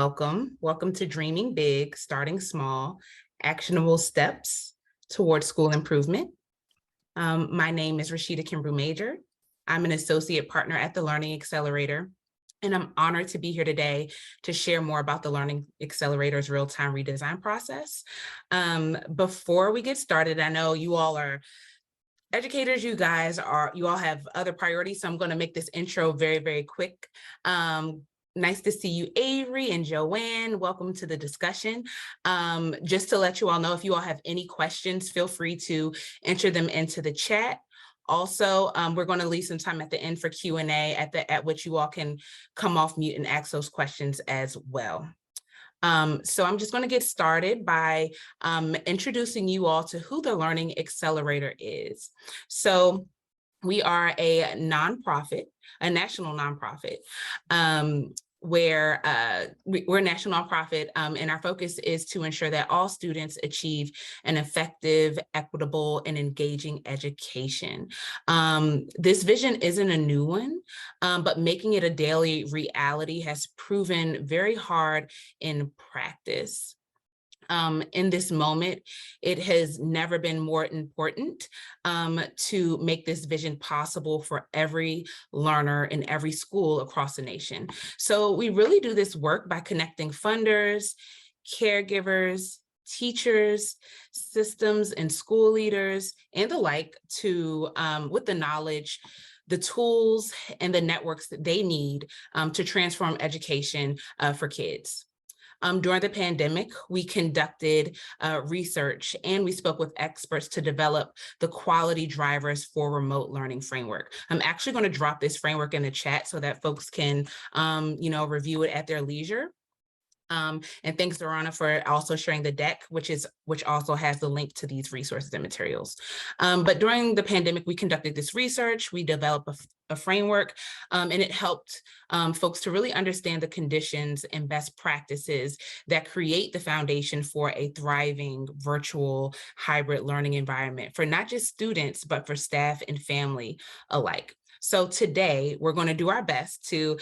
Welcome to Dreaming Big, Starting Small, Actionable Steps Towards School Improvement. My name is Rashida Kimbrue Major. I'm an associate partner at the Learning Accelerator, and I'm honored to be here today to share more about the Learning Accelerator's real-time redesign process. Before we get started, I know you all are educators, you all have other priorities, so I'm going to make this intro very, very quick. Nice to see you, Avery and Joanne. Welcome to the discussion. Just to let you all know, if you all have any questions, feel free to enter them into the chat. Also, we're going to leave some time at the end for Q&A at which you all can come off mute and ask those questions as well. So I'm just going to get started by introducing you all to who the Learning Accelerator is. So we are a nonprofit, a national nonprofit, where we're a national nonprofit, and our focus is to ensure that all students achieve an effective, equitable, and engaging education. This vision isn't a new one, but making it a daily reality has proven very hard in practice. In this moment, it has never been more important to make this vision possible for every learner in every school across the nation. So we really do this work by connecting funders, caregivers, teachers, systems and school leaders, and the like to with the knowledge, the tools, and the networks that they need to transform education for kids. During the pandemic, we conducted research and we spoke with experts to develop the quality drivers for remote learning framework. I'm actually going to drop this framework in the chat so that folks can, review it at their leisure. And thanks, Aurora, for also sharing the deck, which also has the link to these resources and materials. But during the pandemic, we conducted this research, we developed a framework, and it helped folks to really understand the conditions and best practices that create the foundation for a thriving virtual hybrid learning environment for not just students, but for staff and family alike. So today, we're going to do our best to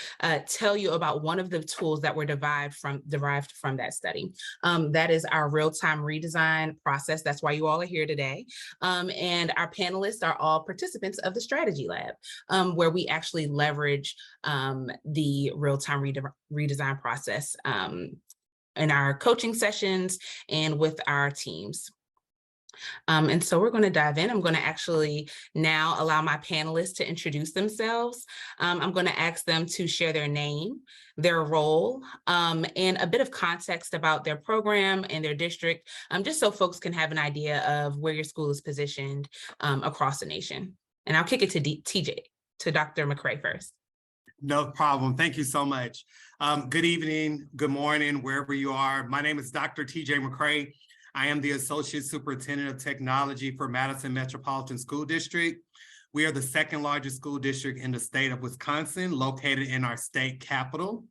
tell you about one of the tools that were derived from that study. That is our real-time redesign process. That's why you all are here today. And our panelists are all participants of the Strategy Lab, where we actually leverage the real-time redesign process in our coaching sessions and with our teams. And so we're going to dive in. I'm going to actually now allow my panelists to introduce themselves. I'm going to ask them to share their name, their role, and a bit of context about their program and their district, just so folks can have an idea of where your school is positioned across the nation. And I'll kick it to Dr. McCray first. No problem. Thank you so much. Good evening, good morning, wherever you are. My name is Dr. TJ McCray. I am the Associate Superintendent of Technology for Madison Metropolitan School District. We are the second largest school district in the state of Wisconsin, located in our state capital.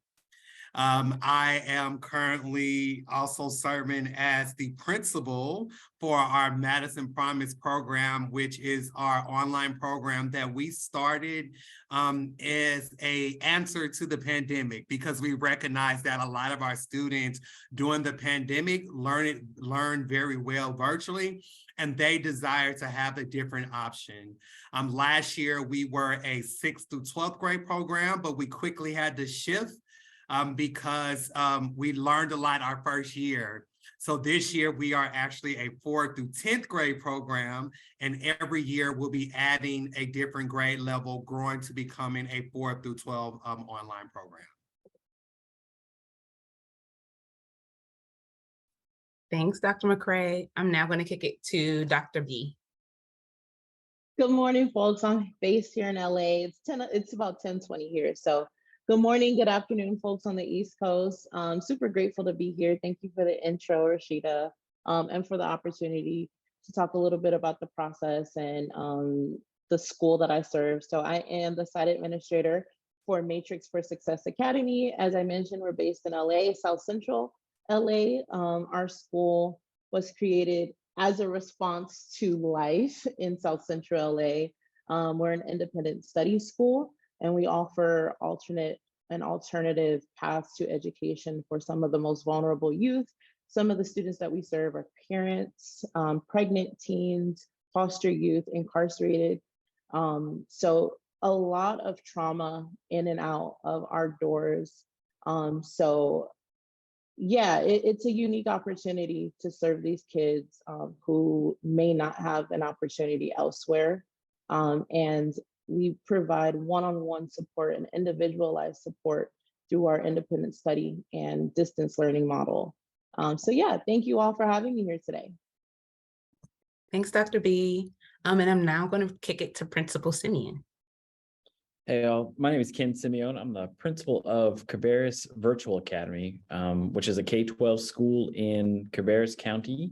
I am currently also serving as the principal for our Madison Promise program, which is our online program that we started as an answer to the pandemic, because we recognize that a lot of our students during the pandemic learned very well virtually, and they desire to have a different option. Last year, we were a 6th through 12th grade program, but we quickly had to shift because we learned a lot our first year. So this year we are actually a 4th through 10th grade program, and every year we'll be adding a different grade level, growing to becoming a 4th through 12 online program. Thanks, Dr. McCray. I'm now going to kick it to Dr. B. Good morning, folks. I'm based here in LA. It's about 10:20 here, so good morning, good afternoon, folks on the East Coast. Super grateful to be here. Thank you for the intro, Rashida, and for the opportunity to talk a little bit about the process and the school that I serve. So I am the site administrator for Matrix for Success Academy. As I mentioned, we're based in LA, South Central LA. Our school was created as a response to life in South Central LA. We're an independent study school, and we offer alternate an alternative path to education for some of the most vulnerable youth. Some of the students that we serve are parents, pregnant teens, foster youth, incarcerated. So a lot of trauma in and out of our doors. So yeah, it's a unique opportunity to serve these kids who may not have an opportunity elsewhere. And we provide one-on-one support and individualized support through our independent study and distance learning model. So yeah, thank you all for having me here today. Thanks, Dr. B. And I'm now going to kick it to Principal Simeone. Hey, all. My name is Ken Simeone. I'm the principal of Cabarrus Virtual Academy, which is a K-12 school in Cabarrus County.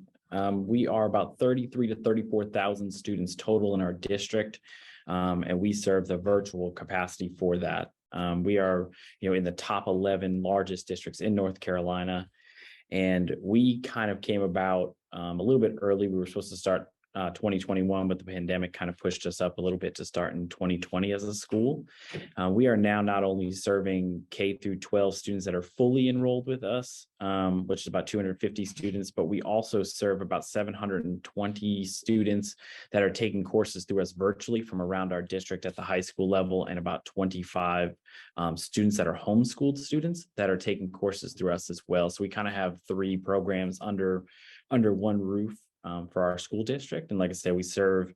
We are about 33 to 34,000 students total in our district, and we serve the virtual capacity for that. We are, in the top 11 largest districts in North Carolina, and we kind of came about a little bit early. We were supposed to start 2021, but the pandemic kind of pushed us up a little bit to start in 2020 as a school. We are now not only serving K through 12 students that are fully enrolled with us, which is about 250 students, but we also serve about 720 students that are taking courses through us virtually from around our district at the high school level, and about 25 students that are homeschooled students that are taking courses through us as well. So we kind of have 3 programs under one roof for our school district. And like I said, we serve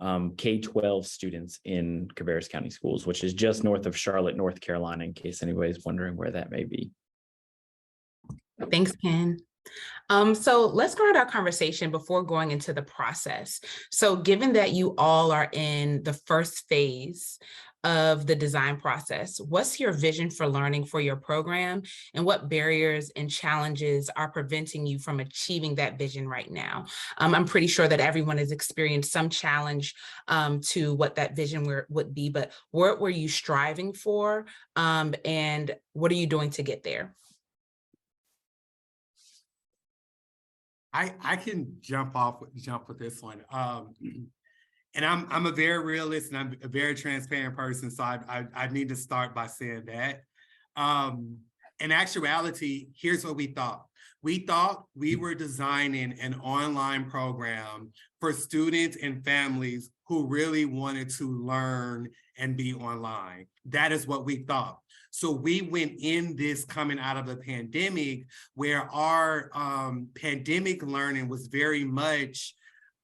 K-12 students in Cabarrus County Schools, which is just north of Charlotte, North Carolina, in case anybody's wondering where that may be. Thanks, Ken. So let's start our conversation before going into the process. So given that you all are in the first phase of the design process, what's your vision for learning for your program, and what barriers and challenges are preventing you from achieving that vision right now? I'm pretty sure that everyone has experienced some challenge to what that vision would be, but what were you striving for, and what are you doing to get there? I can jump with this one. And I'm a very realist and I'm a very transparent person. So I need to start by saying that. In actuality, here's what we thought. We thought we were designing an online program for students and families who really wanted to learn and be online. That is what we thought. So we went in this coming out of a pandemic where our pandemic learning was very much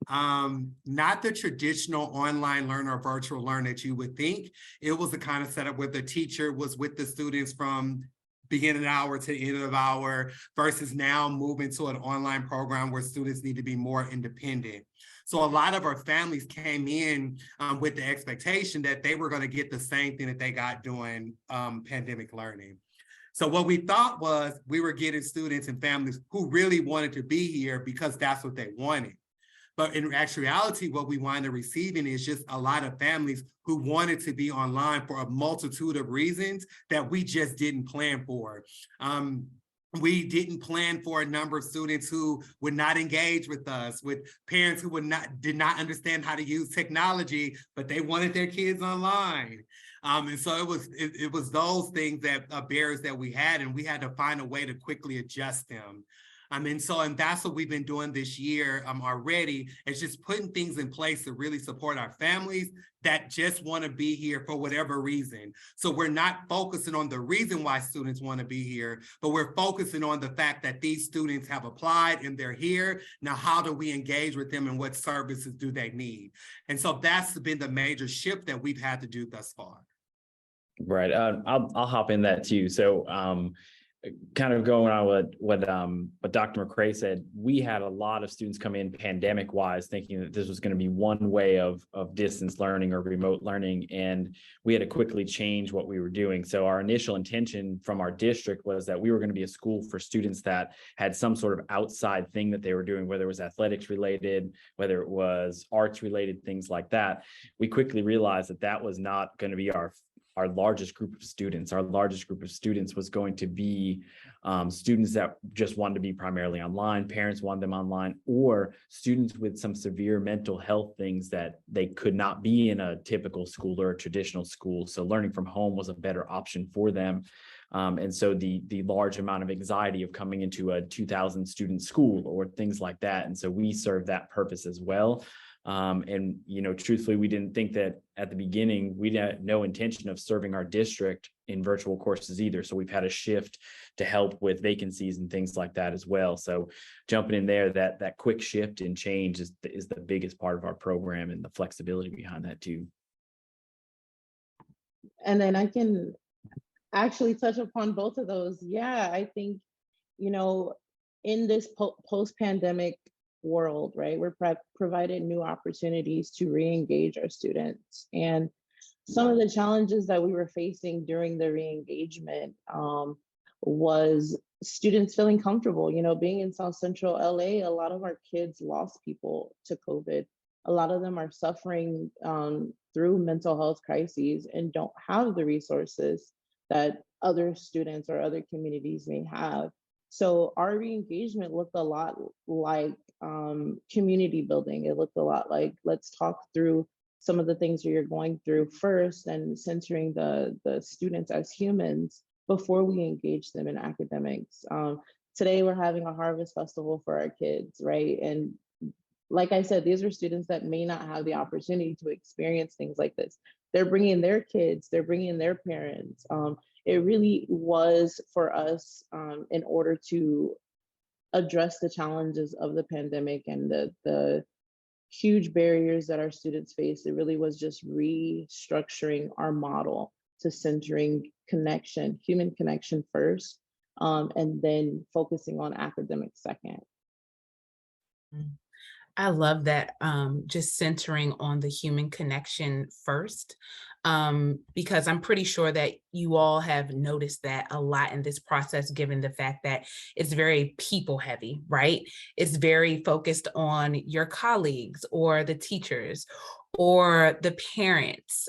not the traditional online learn or virtual learn that you would think. It was the kind of setup where the teacher was with the students from beginning hour to end of hour, versus now moving to an online program where students need to be more independent. So a lot of our families came in with the expectation that they were going to get the same thing that they got during pandemic learning. So what we thought was we were getting students and families who really wanted to be here because that's what they wanted. But in actuality, what we wind up receiving is just a lot of families who wanted to be online for a multitude of reasons that we just didn't plan for. We didn't plan for a number of students who would not engage with us, with parents who did not understand how to use technology, but they wanted their kids online. And so it was those things that barriers that we had, and we had to find a way to quickly adjust them. And that's what we've been doing this year already, is just putting things in place to really support our families that just want to be here for whatever reason. So we're not focusing on the reason why students want to be here, but we're focusing on the fact that these students have applied and they're here. Now, how do we engage with them and what services do they need? And so that's been the major shift that we've had to do thus far. Right. I'll hop in that too. So kind of going on what Dr. McCray said, we had a lot of students come in pandemic wise thinking that this was going to be one way of distance learning or remote learning, and we had to quickly change what we were doing. So our initial intention from our district was that we were going to be a school for students that had some sort of outside thing that they were doing, whether it was athletics related, whether it was arts related, things like that. We quickly realized that that was not going to be our our largest group of students. Our largest group of students was going to be students that just wanted to be primarily online, parents wanted them online, or students with some severe mental health things that they could not be in a typical school or a traditional school. So learning from home was a better option for them. And so the large amount of anxiety of coming into a 2,000 student school or things like that. And so we serve that purpose as well. And, you know, truthfully, we didn't think that at the beginning, we had no intention of serving our district in virtual courses either. So we've had a shift to help with vacancies and things like that as well. So jumping in there, that quick shift and change is the biggest part of our program, and the flexibility behind that too. And then I can actually touch upon both of those. Yeah, I think, you know, in this post-pandemic world, right, we're provided new opportunities to re-engage our students. And some of the challenges that we were facing during the re-engagement was students feeling comfortable. You know, being in South Central LA, a lot of our kids lost people to COVID. A lot of them are suffering through mental health crises and don't have the resources that other students or other communities may have. So our re-engagement looked a lot like community building. It looked a lot like, let's talk through some of the things that you're going through first, and centering the students as humans before we engage them in academics. Today, we're having a harvest festival for our kids, right? And like I said, these are students that may not have the opportunity to experience things like this. They're bringing their kids, they're bringing their parents. It really was for us in order to address the challenges of the pandemic and the huge barriers that our students face. It really was just restructuring our model to centering connection, human connection first, and then focusing on academics second. I love that, just centering on the human connection first, because I'm pretty sure that you all have noticed that a lot in this process, given the fact that it's very people heavy, right? It's very focused on your colleagues or the teachers or the parents.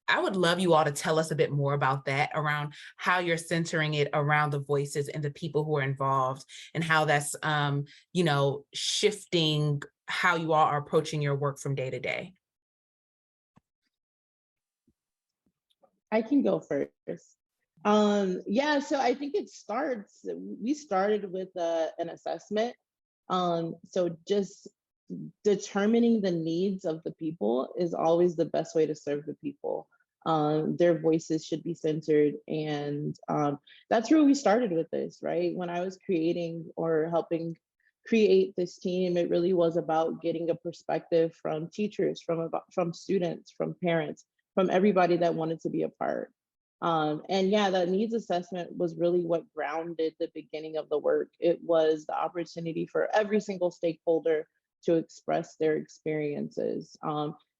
I would love you all to tell us a bit more about that, around how you're centering it around the voices and the people who are involved, and how that's, you know, shifting how you all are approaching your work from day to day. I can go first. Yeah, so I think we started with an assessment. So just determining the needs of the people is always the best way to serve the people. Their voices should be centered, and that's where we started with this, right? When I was creating or helping create this team, it really was about getting a perspective from teachers, from students, from parents, from everybody that wanted to be a part. And yeah, that needs assessment was really what grounded the beginning of the work. It was the opportunity for every single stakeholder to express their experiences.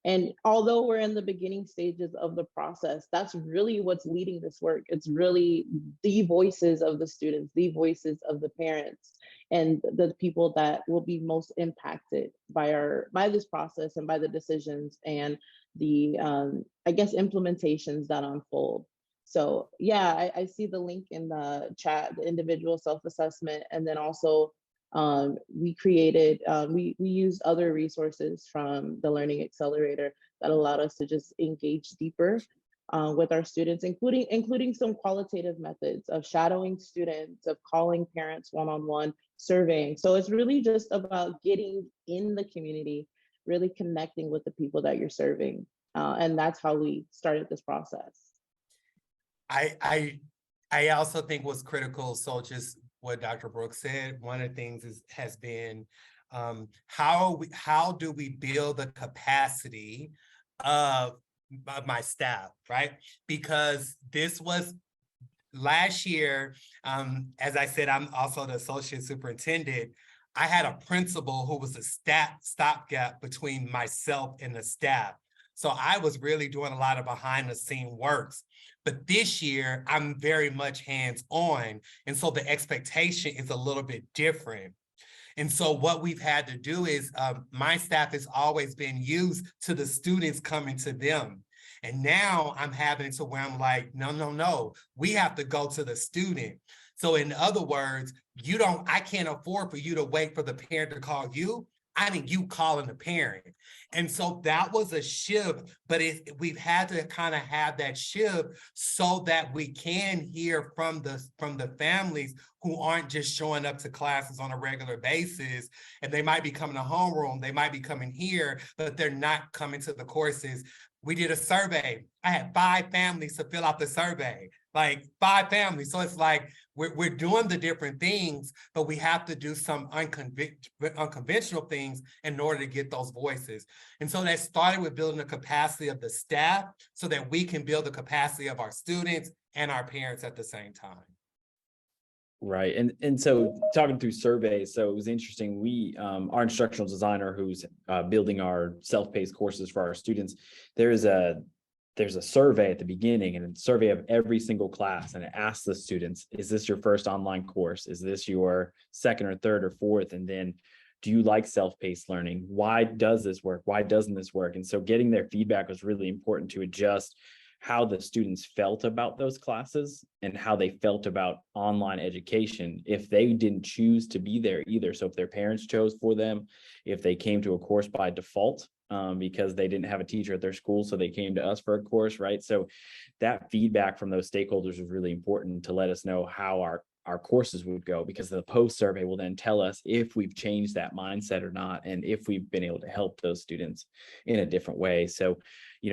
And although we're in the beginning stages of the process, that's really what's leading this work. It's really the voices of the students, the voices of the parents, and the people that will be most impacted by this process and by the decisions and the, I guess, implementations that unfold. So yeah, I see the link in the chat, the individual self-assessment, and then also we created, we used other resources from the Learning Accelerator that allowed us to just engage deeper with our students, including some qualitative methods of shadowing students, of calling parents one-on-one, surveying. So it's really just about getting in the community, really connecting with the people that you're serving. And that's how we started this process. I also think what's critical, so just what Dr. Brooks said, one of the things has been how do we build the capacity of my staff, right? Because this was last year, as I said, I'm also the associate superintendent. I had a principal who was a stopgap between myself and the staff. So I was really doing a lot of behind the scene works. But this year, I'm very much hands-on. And so the expectation is a little bit different. And so what we've had to do is my staff has always been used to the students coming to them. And now I'm having it to where I'm like, no, we have to go to the student. So in other words, I can't afford for you to wait for the parent to call you. I need you calling the parent. And so that was a shift, but we've had to kind of have that shift so that we can hear from the families who aren't just showing up to classes on a regular basis. And they might be coming to homeroom, they might be coming here, but they're not coming to the courses. We did a survey. I had 5 families to fill out the survey, like 5 families. So it's like, we're doing the different things, but we have to do some unconventional things in order to get those voices. And so that started with building the capacity of the staff so that we can build the capacity of our students and our parents at the same time. Right. And so talking through surveys, so it was interesting. We, our instructional designer who's building our self-paced courses for our students, there's a survey at the beginning, and a survey of every single class, and it asks the students, is this your first online course? Is this your second or third or fourth? And then, do you like self-paced learning? Why does this work? Why doesn't this work? And so getting their feedback was really important to adjust how the students felt about those classes and how they felt about online education if they didn't choose to be there either. So if their parents chose for them, if they came to a course by default, because they didn't have a teacher at their school, so they came to us for a course, right? So that feedback from those stakeholders was really important to let us know how our courses would go, because the post survey will then tell us if we've changed that mindset or not, and if we've been able to help those students in a different way. So,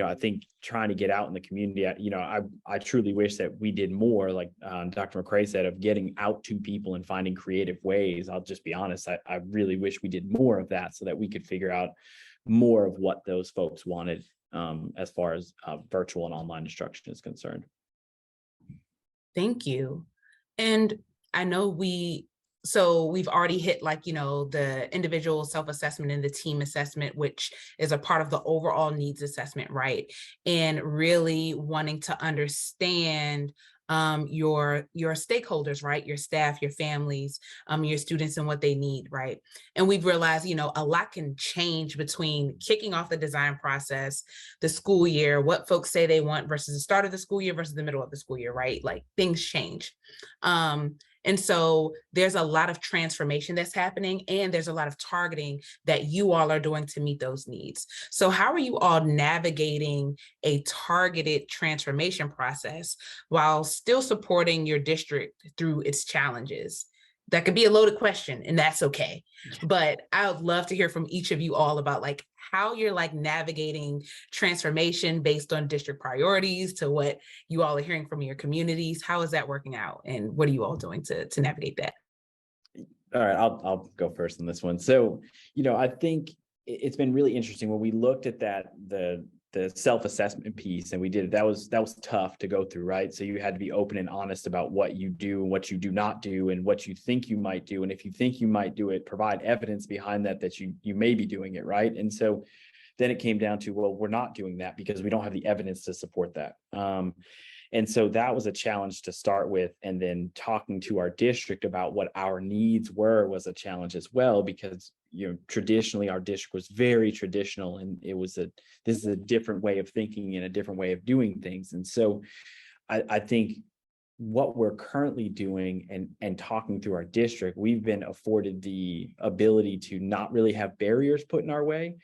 I think trying to get out in the community, I truly wish that we did more, like Dr. McCray said, of getting out to people and finding creative ways. I'll just be honest, I really wish we did more of that so that we could figure out more of what those folks wanted as far as virtual and online instruction is concerned. Thank you. And I know we've already hit the individual self-assessment and the team assessment, which is a part of the overall needs assessment, right? And really wanting to understand your stakeholders, right? Your staff, your families, your students and what they need, right? And we've realized, a lot can change between kicking off the design process, the school year, what folks say they want versus the start of the school year versus the middle of the school year, right? Like things change. And so there's a lot of transformation that's happening, and there's a lot of targeting that you all are doing to meet those needs. So how are you all navigating a targeted transformation process while still supporting your district through its challenges? That could be a loaded question, and that's okay. But I would love to hear from each of you all about how you're navigating transformation based on district priorities to what you all are hearing from your communities. How is that working out? And what are you all doing to navigate that? All right, I'll go first on this one. So, I think it's been really interesting when we looked at the self-assessment piece, and we did it. That was tough to go through, right? So you had to be open and honest about what you do and what you do not do and what you think you might do. And if you think you might do it, provide evidence behind that you may be doing it, right? And so then it came down to, well, we're not doing that because we don't have the evidence to support that. And so that was a challenge to start with. And then talking to our district about what our needs were was a challenge as well, because traditionally our district was very traditional, and this is a different way of thinking and a different way of doing things. And so I think what we're currently doing and talking through our district, we've been afforded the ability to not really have barriers put in our way,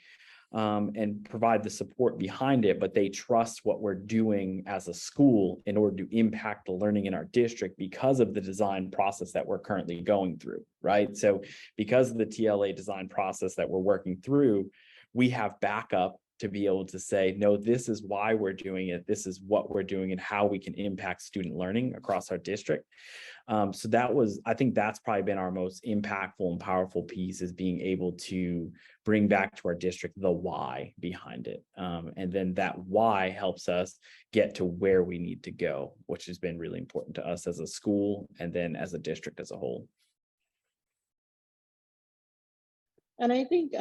and provide the support behind it, but they trust what we're doing as a school in order to impact the learning in our district because of the design process that we're currently going through, right? So because of the TLA design process that we're working through, we have backup to be able to say, no, this is why we're doing it. This is what we're doing and how we can impact student learning across our district. So I think that's probably been our most impactful and powerful piece, is being able to bring back to our district the why behind it. And then that why helps us get to where we need to go, which has been really important to us as a school and then as a district as a whole. And I think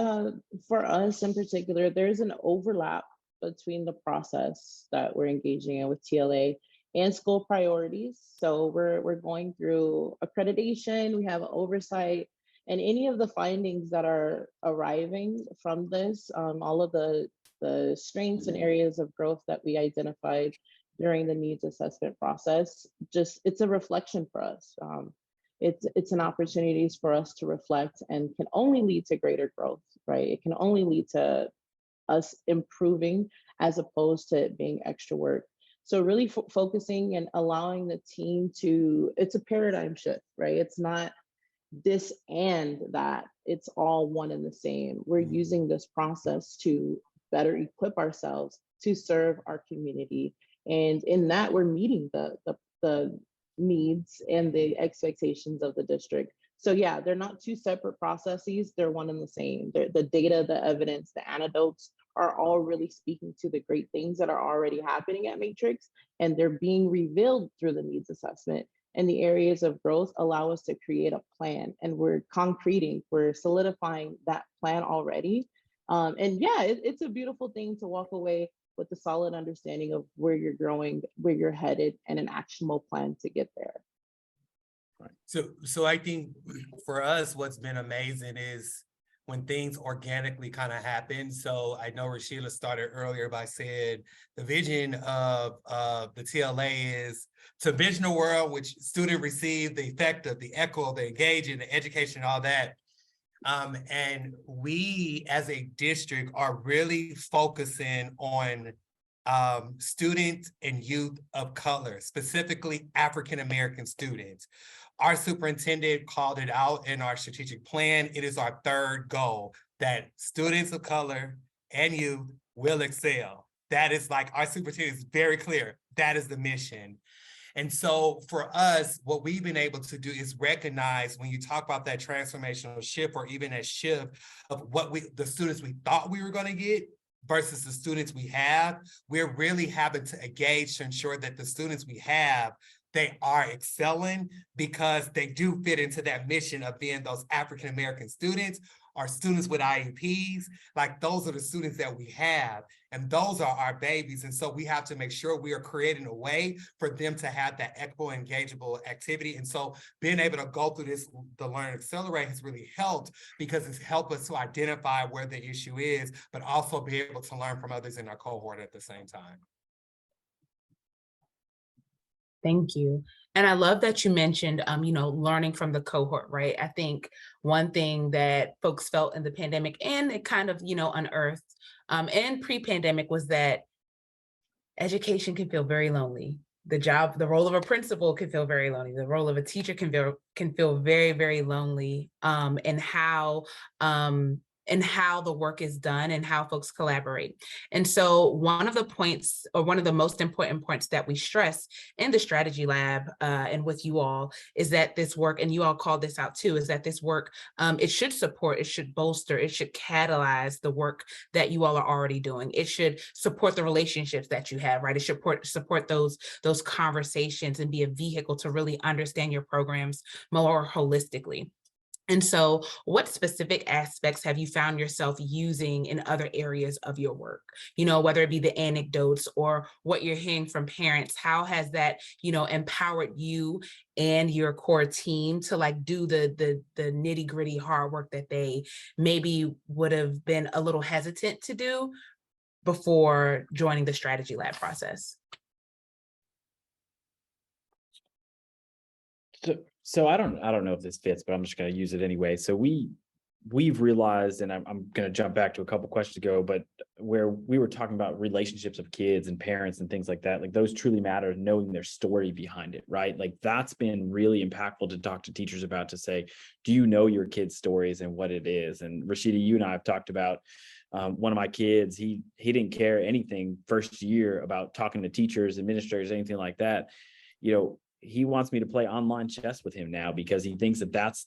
for us in particular, there's an overlap between the process that we're engaging in with TLA and school priorities. So we're going through accreditation, we have oversight, and any of the findings that are arriving from this, all of the the strengths and areas of growth that we identified during the needs assessment process, it's a reflection for us. It's an opportunity for us to reflect and can only lead to greater growth, right? It can only lead to us improving as opposed to it being extra work. So really focusing and allowing the team it's a paradigm shift, right? It's not this and that, it's all one and the same. We're using this process to better equip ourselves to serve our community. And in that, we're meeting the needs and the expectations of the district. So yeah, they're not two separate processes, they're one and the same. The data, the evidence, the anecdotes are all really speaking to the great things that are already happening at Matrix, and they're being revealed through the needs assessment. And the areas of growth allow us to create a plan, and we're solidifying that plan already. And yeah, it's a beautiful thing to walk away with a solid understanding of where you're growing, where you're headed, and an actionable plan to get there. So I think for us, what's been amazing is when things organically kind of happen. So I know Rashida started earlier by saying the vision of the TLA is to envision a world which students receive the effective, the equitable, the engaging, the education, all that. And we as a district are really focusing on students and youth of color, specifically African-American students. Our superintendent called it out in our strategic plan. It is our third goal that students of color and youth will excel. That is like, our superintendent is very clear. That is the mission. And so for us, what we've been able to do is recognize when you talk about that transformational shift, or even that shift of the students we thought we were going to get versus the students we have, we're really having to engage to ensure that the students we have, they are excelling because they do fit into that mission of being those African-American students, or students with IEPs. Like, those are the students that we have, and those are our babies. And so we have to make sure we are creating a way for them to have that equitable, engageable activity. And so being able to go through this, the Learn and Accelerate, has really helped, because it's helped us to identify where the issue is, but also be able to learn from others in our cohort at the same time. Thank you. And I love that you mentioned, learning from the cohort, right? I think one thing that folks felt in the pandemic, and it kind of, unearthed and pre-pandemic, was that education can feel very lonely. The role of a principal can feel very lonely. The role of a teacher can feel very, very lonely, and how the work is done and how folks collaborate. And so one of the most important points that we stress in the strategy lab and with you all is that this work, and you all called this out too, is that this work, it should support, it should bolster, it should catalyze the work that you all are already doing. It should support the relationships that you have, right? It should support those conversations and be a vehicle to really understand your programs more holistically. And so what specific aspects have you found yourself using in other areas of your work? Whether it be the anecdotes or what you're hearing from parents, how has that, empowered you and your core team to do the nitty gritty hard work that they maybe would have been a little hesitant to do before joining the strategy lab process? So I don't know if this fits, but I'm just going to use it anyway. So we've realized, and I'm going to jump back to a couple questions ago, but where we were talking about relationships of kids and parents and things like that, like those truly matter, knowing their story behind it, right? Like that's been really impactful to talk to teachers about, to say, do you know your kids' stories and what it is? And Rashida, you and I have talked about one of my kids, he didn't care anything first year about talking to teachers, administrators, anything like that. He wants me to play online chess with him now because he thinks that's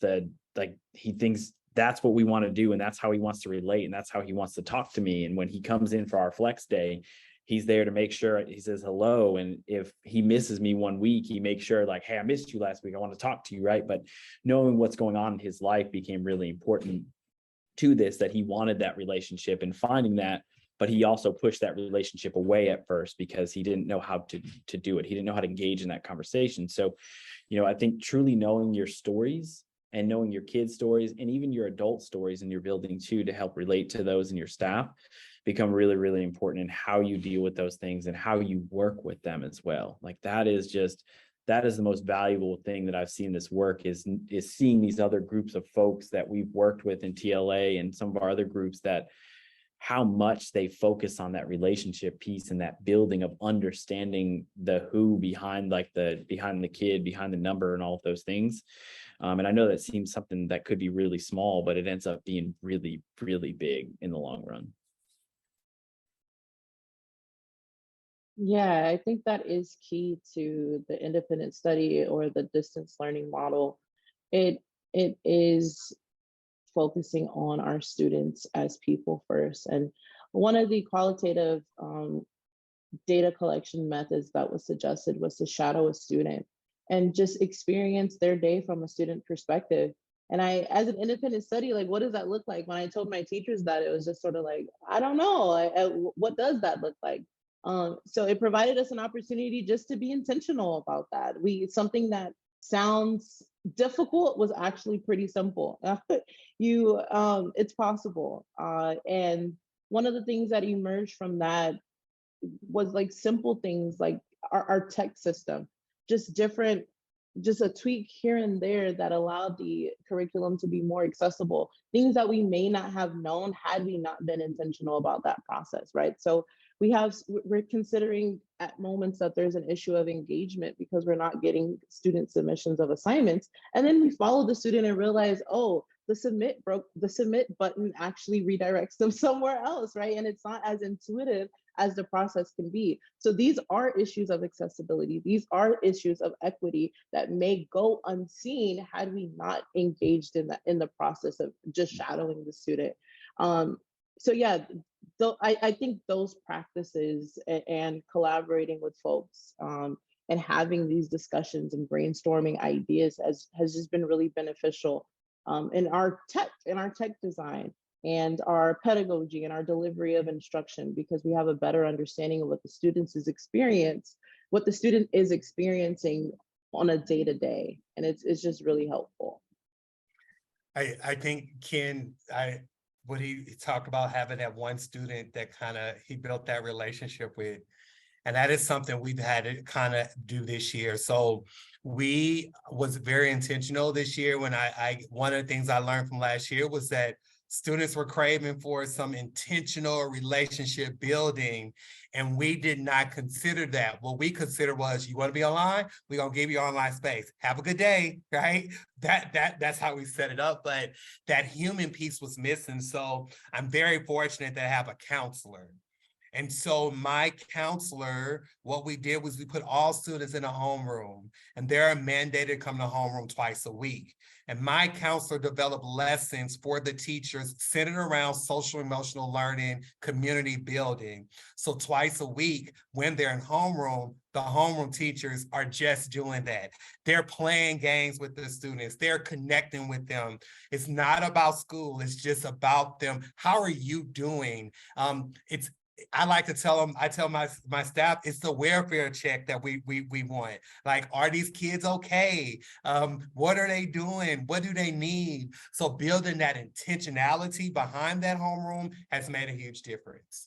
what we want to do, and that's how he wants to relate, and that's how he wants to talk to me. And when he comes in for our flex day, he's there to make sure he says hello. And if he misses me 1 week, he makes sure, like, hey, I missed you last week, I want to talk to you, right? But knowing what's going on in his life became really important to this, that he wanted that relationship and finding that. But he also pushed that relationship away at first because he didn't know how to do it. He didn't know how to engage in that conversation. So, I think truly knowing your stories and knowing your kids' stories and even your adult stories in your building too, to help relate to those in your staff become really, really important, and how you deal with those things and how you work with them as well. Like that is the most valuable thing that I've seen this work is seeing these other groups of folks that we've worked with in TLA and some of our other groups, that how much they focus on that relationship piece and that building of understanding the who behind the kid, behind the number and all of those things. And I know that seems something that could be really small, but it ends up being really, really big in the long run. Yeah, I think that is key to the independent study or the distance learning model. It is focusing on our students as people first. And one of the qualitative data collection methods that was suggested was to shadow a student and just experience their day from a student perspective. And as an independent study, like, what does that look like? When I told my teachers that, it was just sort of like, I don't know, what does that look like? So it provided us an opportunity just to be intentional about that. Something that sounds difficult was actually pretty simple. It's possible. And one of the things that emerged from that was like simple things like our tech system, just a tweak here and there that allowed the curriculum to be more accessible, things that we may not have known had we not been intentional about that process, right? So we're considering at moments that there's an issue of engagement because we're not getting student submissions of assignments. And then we follow the student and realize, oh, the submit button actually redirects them somewhere else, right? And it's not as intuitive as the process can be. So these are issues of accessibility. These are issues of equity that may go unseen had we not engaged in the process of just shadowing the student. So yeah, I think those practices and collaborating with folks and having these discussions and brainstorming ideas has just been really beneficial in our tech design and our pedagogy and our delivery of instruction, because we have a better understanding of what the student is experiencing on a day-to-day. And it's just really helpful. I think Ken, when he talked about having that one student that he built that relationship with, and that is something we've had to kind of do this year. So we was very intentional this year when one of the things I learned from last year was that students were craving for some intentional relationship building, and we did not consider that. What we considered was, you want to be online? We're gonna give you online space. Have a good day, right? That's how we set it up. But that human piece was missing. So I'm very fortunate to have a counselor. And so my counselor, what we did was we put all students in a homeroom, and they're mandated to come to homeroom twice a week. And my counselor developed lessons for the teachers centered around social emotional learning, community building. So twice a week, when they're in homeroom, the homeroom teachers are just doing that. They're playing games with the students. They're connecting with them. It's not about school. It's just about them. How are you doing? I like to tell them, I tell my staff, it's the welfare check that we want. Like, are these kids okay? What are they doing? What do they need? So building that intentionality behind that homeroom has made a huge difference.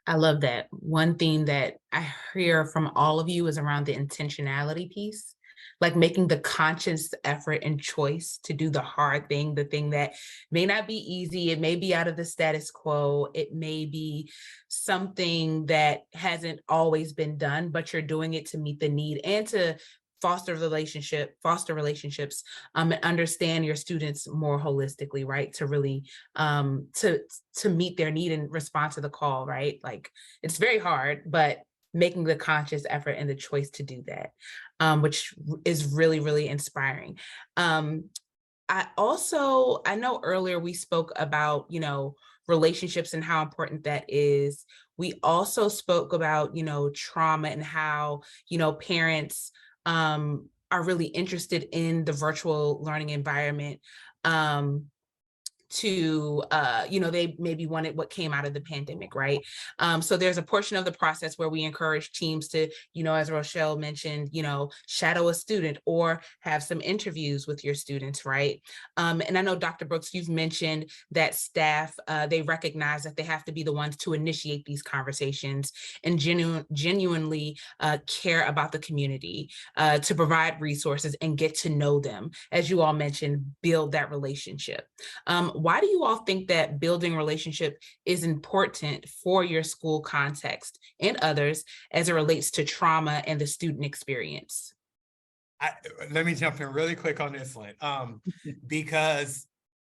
I love that. One thing that I hear from all of you is around the intentionality piece, like making the conscious effort and choice to do the hard thing, the thing that may not be easy. It may be out of the status quo. It may be something that hasn't always been done, but you're doing it to meet the need and to foster relationships, and understand your students more holistically, right? To really, to meet their need and respond to the call, right? Like, it's very hard, but making the conscious effort and the choice to do that, which is really, really inspiring. I know earlier we spoke about, relationships and how important that is. We also spoke about, trauma and how, parents are really interested in the virtual learning environment to, they maybe wanted what came out of the pandemic, right? So there's a portion of the process where we encourage teams to, as Richelle mentioned, shadow a student or have some interviews with your students, right? And I know, Dr. Brooks, you've mentioned that staff, they recognize that they have to be the ones to initiate these conversations and genuinely care about the community, to provide resources and get to know them. As you all mentioned, build that relationship. Why do you all think that building relationship is important for your school context and others as it relates to trauma and the student experience? Let me jump in really quick on this one, because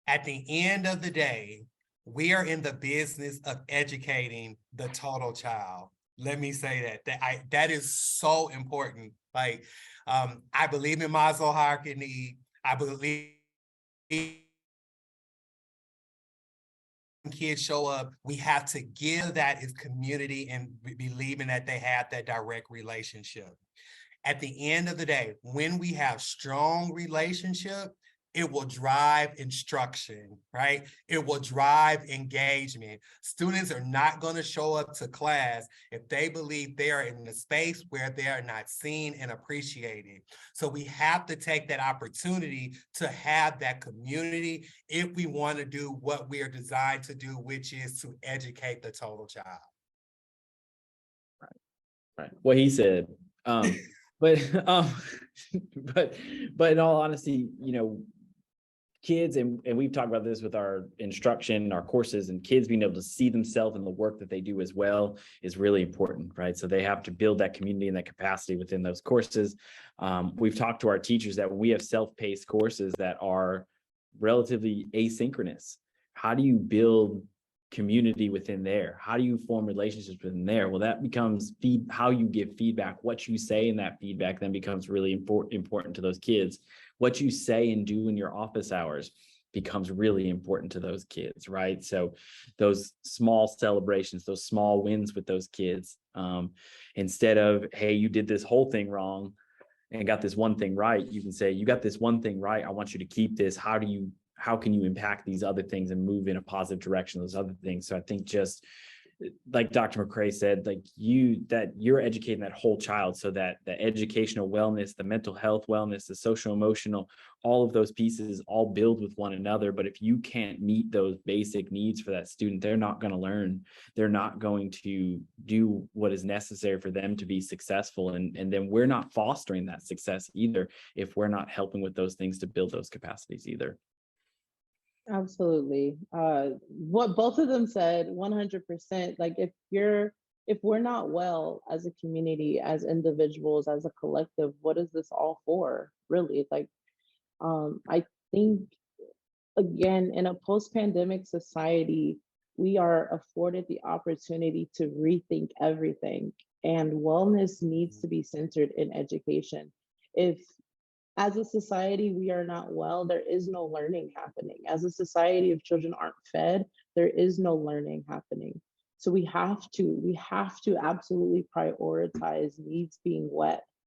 at the end of the day, we are in the business of educating the total child. Let me say that is so important. Like, I believe in Maslow hierarchy need. I believe when kids show up, we have to give that as community and believing that they have that direct relationship. At the end of the day, when we have strong relationship, it will drive instruction, right? It will drive engagement. Students are not going to show up to class if they believe they are in a space where they are not seen and appreciated. So we have to take that opportunity to have that community if we want to do what we are designed to do, which is to educate the total child. Right. What he said. But in all honesty, kids, and we've talked about this with our instruction, our courses, and kids being able to see themselves in the work that they do as well is really important, right? So they have to build that community and that capacity within those courses. We've talked to our teachers that we have self-paced courses that are relatively asynchronous. How do you build community within there? How do you form relationships within there? Well, that becomes how you give feedback. What you say in that feedback then becomes really important to those kids. What you say and do in your office hours becomes really important to those kids, right? So those small celebrations, those small wins with those kids, instead of, hey, you did this whole thing wrong and got this one thing right, you can say, you got this one thing right, I want you to keep this. How can you impact these other things and move in a positive direction, those other things? So I think just like Dr. McCray said, like you're educating that whole child, so that the educational wellness, the mental health wellness, the social emotional, all of those pieces all build with one another. But if you can't meet those basic needs for that student, they're not going to learn. They're not going to do what is necessary for them to be successful. And then we're not fostering that success either if we're not helping with those things to build those capacities either. Absolutely. What both of them said, 100%. Like if we're not well as a community, as individuals, as a collective, what is this all for? Really? Like, I think, again, in a post-pandemic society, we are afforded the opportunity to rethink everything, and wellness needs to be centered in education. If as a society, we are not well, there is no learning happening. As a society, if children aren't fed, there is no learning happening. So we have to absolutely prioritize needs being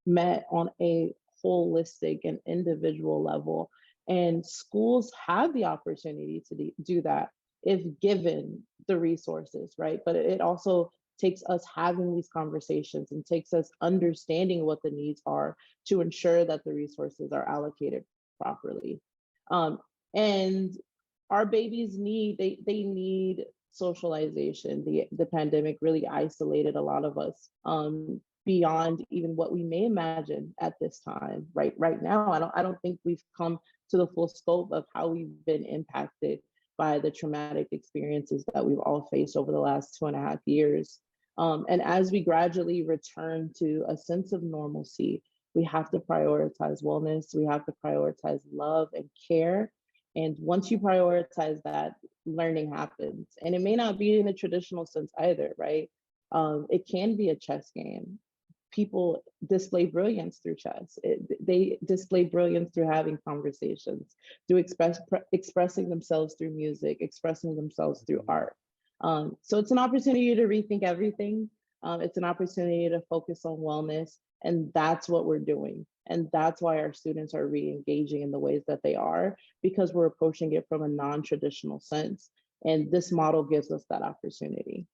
met on a holistic and individual level. And schools have the opportunity to do that if given the resources, right? But it also takes us having these conversations and takes us understanding what the needs are to ensure that the resources are allocated properly. And our babies they need socialization. The pandemic really isolated a lot of us beyond even what we may imagine at this time. Right now, I don't think we've come to the full scope of how we've been impacted by the traumatic experiences that we've all faced over the last 2.5 years. And as we gradually return to a sense of normalcy, we have to prioritize wellness. We have to prioritize love and care. And once you prioritize that, learning happens. And it may not be in a traditional sense either, right? It can be a chess game. People display brilliance through chess. They display brilliance through having conversations, through expressing themselves through music, expressing themselves through art. So it's an opportunity to rethink everything. It's an opportunity to focus on wellness. And that's what we're doing. And that's why our students are re-engaging in the ways that they are, because we're approaching it from a non-traditional sense. And this model gives us that opportunity.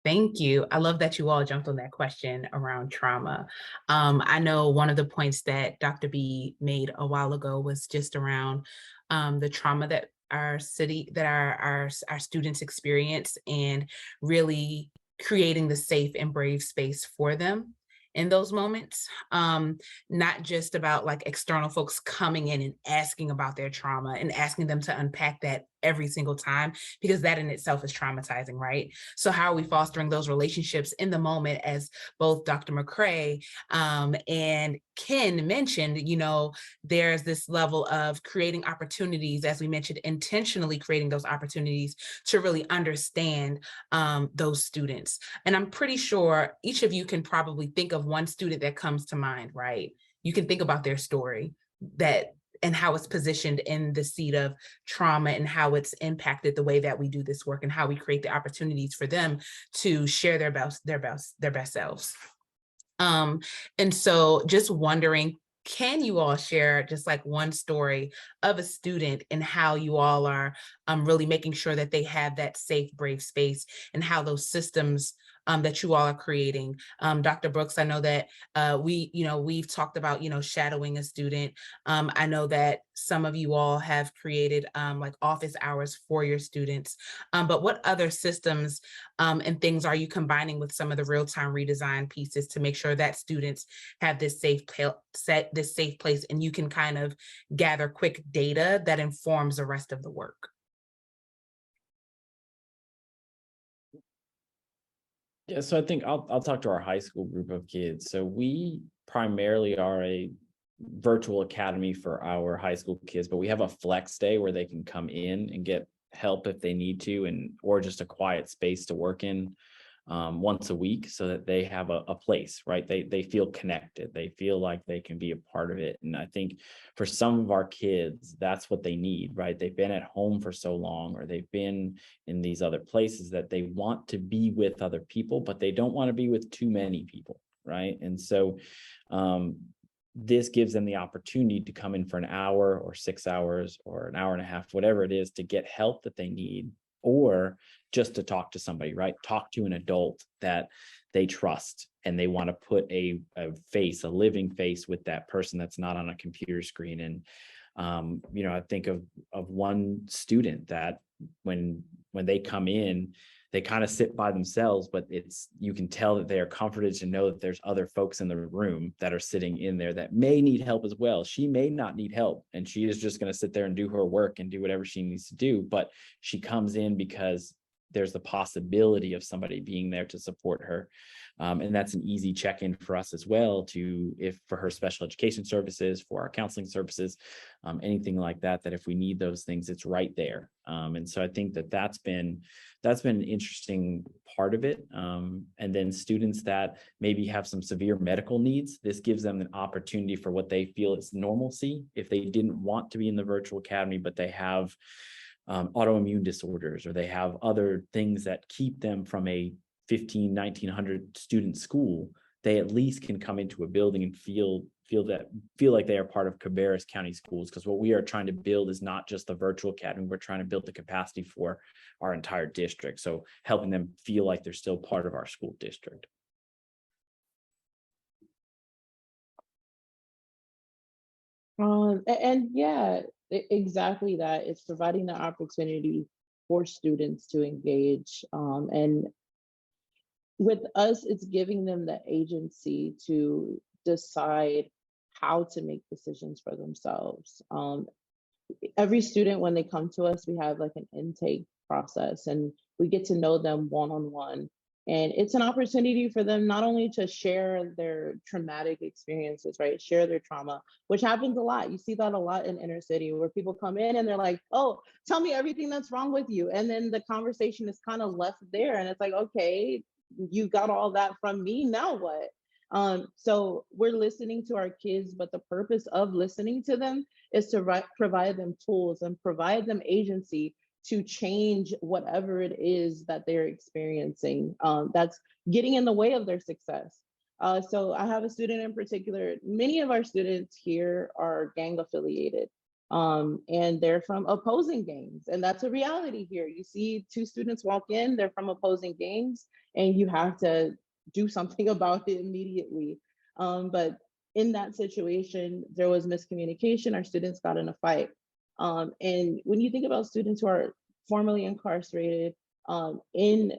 Thank you. I love that you all jumped on that question around trauma. I know one of the points that Dr. B made a while ago was just around the trauma that our students experience, and really creating the safe and brave space for them in those moments. Not just about like external folks coming in and asking about their trauma and asking them to unpack that every single time, because that in itself is traumatizing, right? So how are we fostering those relationships in the moment, as both Dr. McCray and Ken mentioned, you know, there's this level of creating opportunities, as we mentioned, intentionally creating those opportunities to really understand those students. And I'm pretty sure each of you can probably think of one student that comes to mind, right? You can think about their story and how it's positioned in the seat of trauma, and how it's impacted the way that we do this work, and how we create the opportunities for them to share their best selves. And so just wondering, can you all share just like one story of a student and how you all are really making sure that they have that safe, brave space, and how those systems that you all are creating? Dr. Brooks, I know that we've talked about, shadowing a student. I know that some of you all have created like office hours for your students, but what other systems and things are you combining with some of the real-time redesign pieces to make sure that students have this safe place, and you can kind of gather quick data that informs the rest of the work? Yeah, so I think I'll talk to our high school group of kids. So we primarily are a virtual academy for our high school kids, but we have a flex day where they can come in and get help if they need to, or just a quiet space to work in once a week, so that they have a place, right? They feel connected. They feel like they can be a part of it. And I think for some of our kids, that's what they need, right? They've been at home for so long, or they've been in these other places, that they want to be with other people, but they don't want to be with too many people, right? And so this gives them the opportunity to come in for an hour or 6 hours or an hour and a half, whatever it is, to get help that they need, or just to talk to somebody, right? Talk to an adult that they trust, and they want to put a living face with that person that's not on a computer screen. And I think of one student that when they come in, they kind of sit by themselves, but you can tell that they are comforted to know that there's other folks in the room that are sitting in there that may need help as well. She may not need help, and she is just going to sit there and do her work and do whatever she needs to do. But she comes in because there's the possibility of somebody being there to support her. And that's an easy check-in for us as well, for her special education services, for our counseling services, anything like that if we need those things, it's right there. And so I think that's been an interesting part of it. And then students that maybe have some severe medical needs, this gives them an opportunity for what they feel is normalcy. If they didn't want to be in the virtual academy, but they have autoimmune disorders, or they have other things that keep them from a 1,900 student school, they at least can come into a building and feel like they are part of Cabarrus County Schools. Because what we are trying to build is not just the virtual academy, we're trying to build the capacity for our entire district. So helping them feel like they're still part of our school district. And yeah, exactly that. It's providing the opportunity for students to engage. And with us, it's giving them the agency to decide how to make decisions for themselves. Every student, when they come to us, we have like an intake process, and we get to know them one-on-one. And it's an opportunity for them not only to share their traumatic experiences, right? Share their trauma, which happens a lot. You see that a lot in inner city, where people come in and they're like, oh, tell me everything that's wrong with you. And then the conversation is kind of left there. And it's like, okay, you got all that from me, now what? So we're listening to our kids, but the purpose of listening to them is to provide them tools and provide them agency to change whatever it is that they're experiencing that's getting in the way of their success. So I have a student in particular. Many of our students here are gang affiliated, and they're from opposing gangs. And that's a reality here. You see two students walk in, they're from opposing gangs, and you have to do something about it immediately. But in that situation, there was miscommunication. Our students got in a fight. And when you think about students who are formerly incarcerated in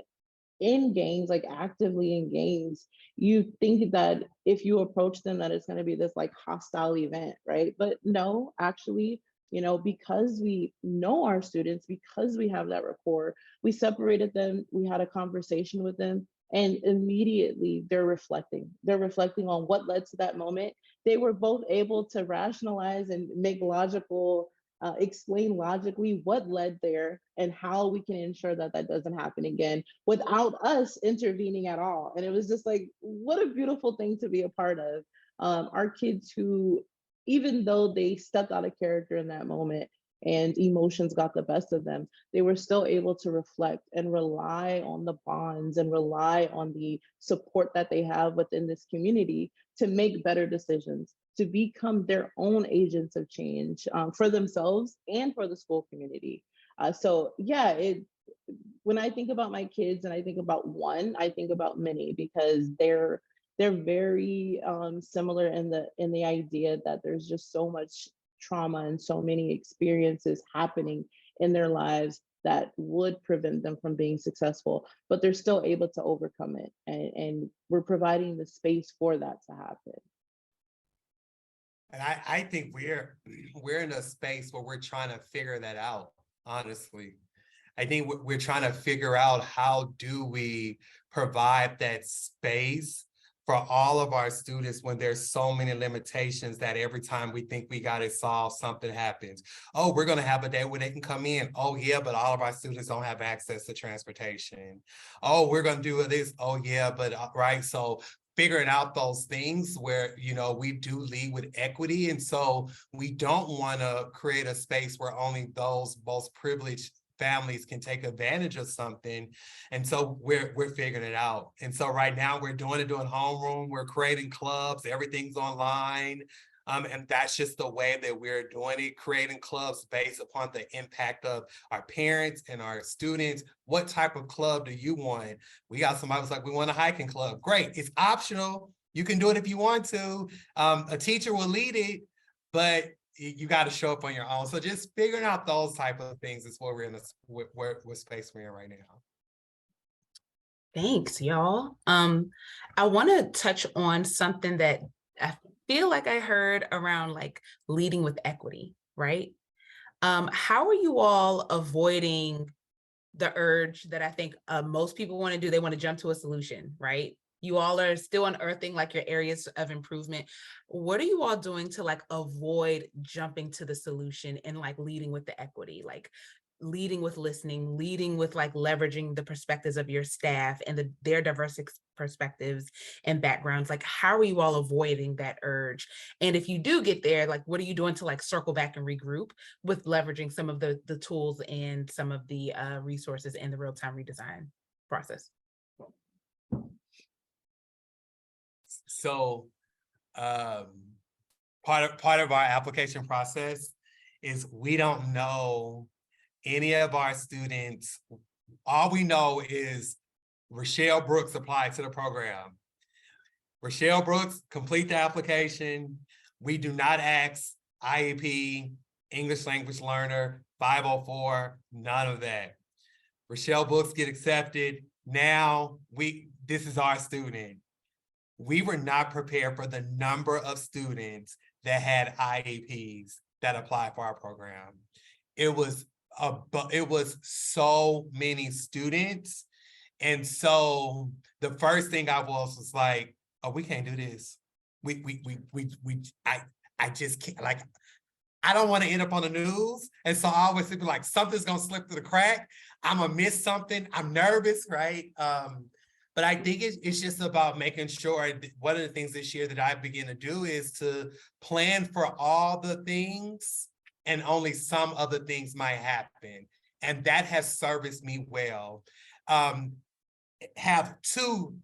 gangs, like actively in gangs, you think that if you approach them, that it's going to be this like hostile event, right? But no, actually, you know, because we know our students, because we have that rapport, we separated them, we had a conversation with them, and immediately they're reflecting. They're reflecting on what led to that moment. They were both able to rationalize and make logical explain logically what led there and how we can ensure that that doesn't happen again without us intervening at all. And it was just like, what a beautiful thing to be a part of. Our kids who, even though they stepped out of character in that moment and emotions got the best of them, they were still able to reflect and rely on the bonds and rely on the support that they have within this community to make better decisions, to become their own agents of change for themselves and for the school community. So yeah, when I think about my kids and I think about one, I think about many, because they're very similar in the idea that there's just so much trauma and so many experiences happening in their lives that would prevent them from being successful, but they're still able to overcome it. And we're providing the space for that to happen. And I think we're in a space where we're trying to figure that out, honestly. I think we're trying to figure out, how do we provide that space for all of our students when there's so many limitations that every time we think we got it solved, something happens. Oh, we're going to have a day where they can come in. Oh, yeah, but all of our students don't have access to transportation. Oh, we're going to do this. Oh, yeah, but right. So figuring out those things where, you know, we do lead with equity. And so we don't want to create a space where only those most privileged families can take advantage of something. And so we're figuring it out. And so right now we're doing homeroom, we're creating clubs, everything's online. And that's just the way that we're doing it, creating clubs based upon the impact of our parents and our students. What type of club do you want? We got somebody who's like, we want a hiking club. Great, it's optional. You can do it if you want to. A teacher will lead it, but you got to show up on your own. So just figuring out those type of things is what we're in what space we're in right now. Thanks, y'all. I want to touch on something that I feel like I heard around like leading with equity, right? How are you all avoiding the urge that I think most people want to do? They want to jump to a solution, right? You all are still unearthing like your areas of improvement. What are you all doing to like avoid jumping to the solution and like leading with the equity, like leading with listening, leading with like leveraging the perspectives of your staff and their diverse perspectives and backgrounds? Like, how are you all avoiding that urge? And if you do get there, like, what are you doing to like circle back and regroup with leveraging some of the tools and some of the resources in the real-time redesign process? So part of our application process is we don't know any of our students. All we know is Richelle Brooks applied to the program. Richelle Brooks, complete the application. We do not ask IEP, English language learner, 504, none of that. Richelle Brooks get accepted. Now this is our student. We were not prepared for the number of students that had IEPs that applied for our program. It was so many students. And so the first thing I was like, oh, we can't do this. I just can't, like, I don't want to end up on the news. And so I always be like, something's gonna slip through the crack. I'm gonna miss something. I'm nervous, right? But I think it's just about making sure. One of the things this year that I begin to do is to plan for all the things, and only some other things might happen. and that has serviced me well. Have 2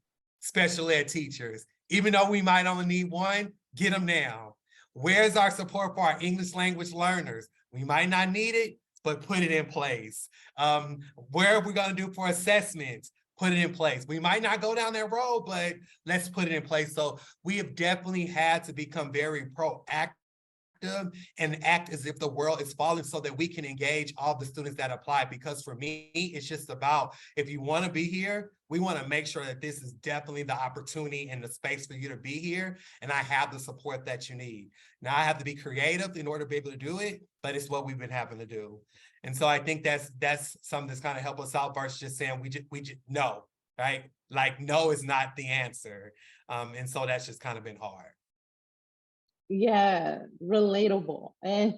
special ed teachers, even though we might only need 1, get them now. Where's our support for our English language learners? We might not need it, but put it in place. Where are we going to do for assessments? Put it in place. We might not go down that road, but let's put it in place. So we have definitely had to become very proactive and act as if the world is falling so that we can engage all the students that apply. Because for me, it's just about, if you want to be here, we want to make sure that this is definitely the opportunity and the space for you to be here. And I have the support that you need. Now I have to be creative in order to be able to do it, but it's what we've been having to do. And so I think that's something that's kind of helped us out versus just saying we just no, right? Like no is not the answer. And so that's just kind of been hard. Yeah, relatable. And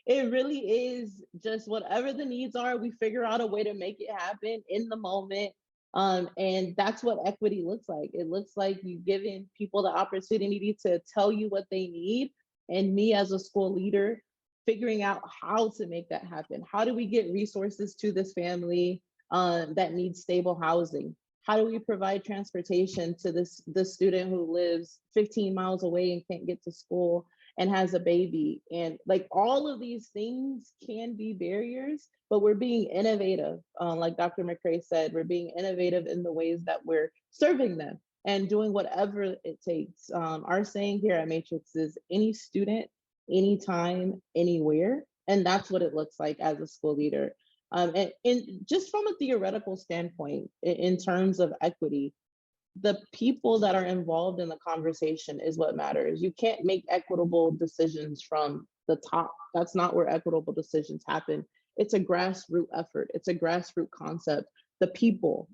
it really is just whatever the needs are, we figure out a way to make it happen in the moment. And that's what equity looks like. It looks like you've given people the opportunity to tell you what they need. And me as a school leader, figuring out how to make that happen. How do we get resources to this family that needs stable housing? How do we provide transportation to the student who lives 15 miles away and can't get to school and has a baby? And like all of these things can be barriers, but we're being innovative. Like Dr. McCray said, we're being innovative in the ways that we're serving them and doing whatever it takes. Our saying here at Matrix is any student, anytime, anywhere. And that's what it looks like as a school leader. And just from a theoretical standpoint, in terms of equity, the people that are involved in the conversation is what matters. You can't make equitable decisions from the top. That's not where equitable decisions happen. It's a grassroots effort. It's a grassroots concept. The people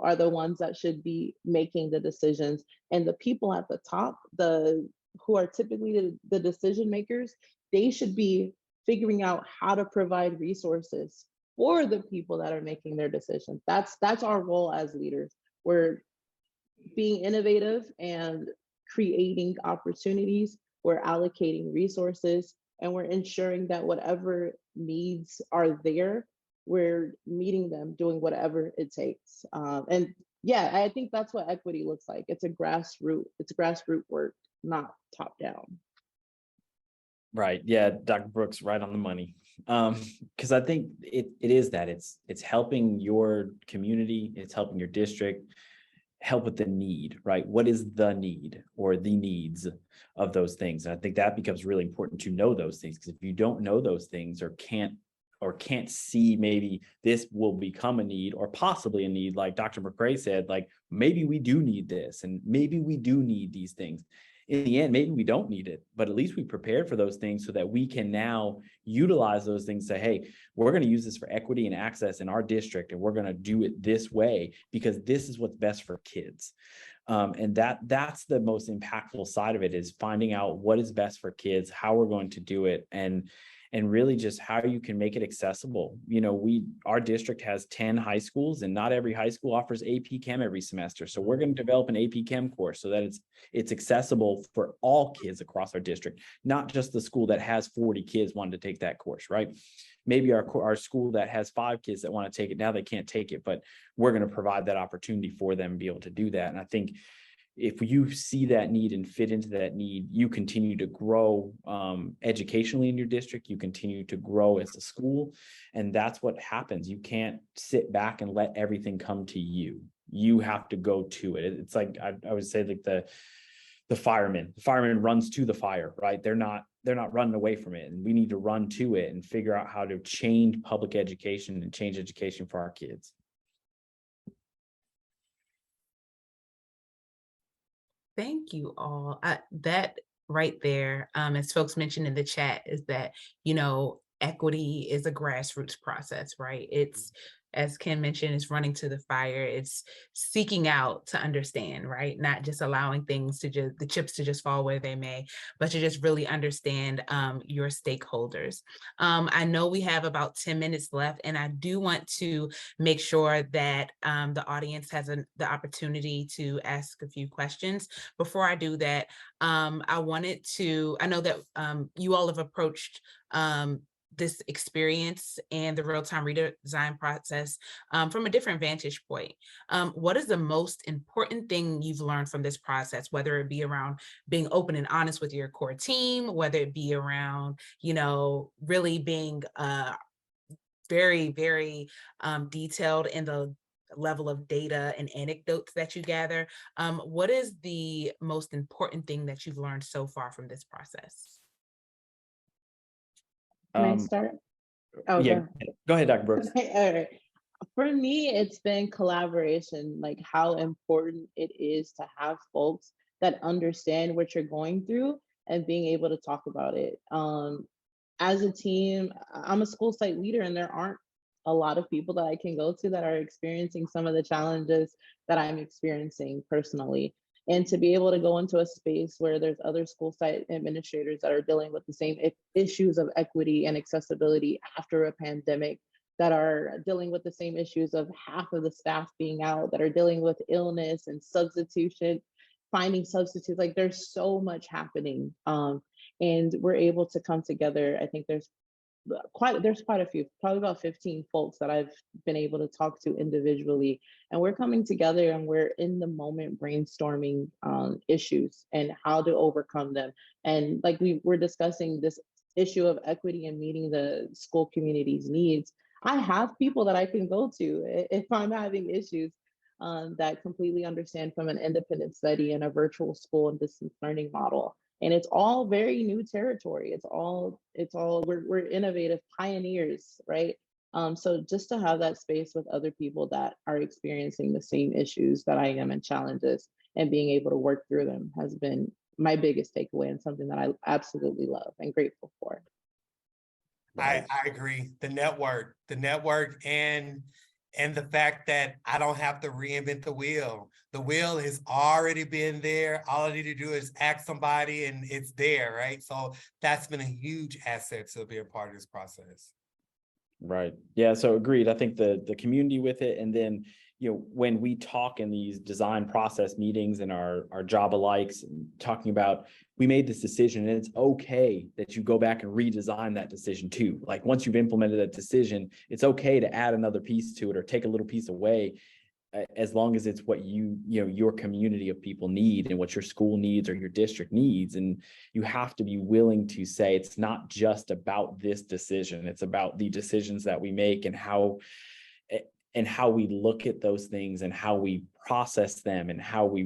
are the ones that should be making the decisions, and the people at the top, who are typically the decision makers, they should be figuring out how to provide resources for the people that are making their decisions. That's our role as leaders. We're being innovative and creating opportunities. We're allocating resources, and we're ensuring that whatever needs are there, we're meeting them, doing whatever it takes. And yeah, I think that's what equity looks like. It's grassroots work, not top down. Right. Yeah, Dr. Brooks, right on the money. Because I think it is that it's helping your community, it's helping your district, help with the need, right? What is the need or the needs of those things? And I think that becomes really important to know those things, because if you don't know those things or can't see maybe this will become a need or possibly a need, like Dr. McCray said, like maybe we do need this and maybe we do need these things. In the end, maybe we don't need it, but at least we prepared for those things so that we can now utilize those things. Say, hey, we're going to use this for equity and access in our district, and we're going to do it this way because this is what's best for kids. And that's the most impactful side of it, is finding out what is best for kids, how we're going to do it, and really just how you can make it accessible. You know, our district has 10 high schools, and not every high school offers AP Chem every semester. So we're going to develop an AP Chem course so that it's accessible for all kids across our district, not just the school that has 40 kids wanting to take that course, right? Maybe our school that has 5 kids that want to take it, now they can't take it, but we're going to provide that opportunity for them to be able to do that. And I think if you see that need and fit into that need, you continue to grow educationally in your district, you continue to grow as a school, and that's what happens. You can't sit back and let everything come to you. You have to go to it. It's like, I would say, like the fireman runs to the fire, right? They're not running away from it, and we need to run to it and figure out how to change public education and change education for our kids. Thank you all. That right there, as folks mentioned in the chat, is that, you know, equity is a grassroots process, right? It's, as Ken mentioned, it's running to the fire. It's seeking out to understand, right? Not just allowing things to the chips to just fall where they may, but to just really understand your stakeholders. I know we have about 10 minutes left, and I do want to make sure that the audience has the opportunity to ask a few questions. Before I do that, I know that you all have approached this experience and the real-time redesign process from a different vantage point. What is the most important thing you've learned from this process, whether it be around being open and honest with your core team, whether it be around, really being very, very detailed in the level of data and anecdotes that you gather? What is the most important thing that you've learned so far from this process? Can I start? Oh, Yeah, go ahead, Dr. Brooks. Okay, all right. For me, it's been collaboration, like how important it is to have folks that understand what you're going through and being able to talk about it. As a team, I'm a school site leader, and there aren't a lot of people that I can go to that are experiencing some of the challenges that I'm experiencing personally. And to be able to go into a space where there's other school site administrators that are dealing with the same issues of equity and accessibility after a pandemic, that are dealing with the same issues of half of the staff being out, that are dealing with illness and substitution, finding substitutes, like there's so much happening. And we're able to come together. I think there's quite a few, probably about 15 folks that I've been able to talk to individually, and we're coming together and we're in the moment brainstorming issues and how to overcome them. And like we're discussing this issue of equity and meeting the school community's needs. I have people that I can go to if I'm having issues that completely understand from an independent study and a virtual school and distance learning model. And it's all very new territory. We're innovative pioneers, right? So just to have that space with other people that are experiencing the same issues that I am and challenges, and being able to work through them has been my biggest takeaway, and something that I absolutely love and grateful for. I agree. The network and the fact that I don't have to reinvent the wheel. The wheel has already been there. All I need to do is ask somebody and it's there, right? So that's been a huge asset to be a part of this process. Right. Yeah. So agreed. I think the community with it, and then, when we talk in these design process meetings and our job alikes, and talking about, we made this decision, and it's okay that you go back and redesign that decision too. Like once you've implemented that decision, it's okay to add another piece to it or take a little piece away, as long as it's what your community of people need and what your school needs or your district needs. And you have to be willing to say, it's not just about this decision, it's about the decisions that we make and how we look at those things and how we process them and how we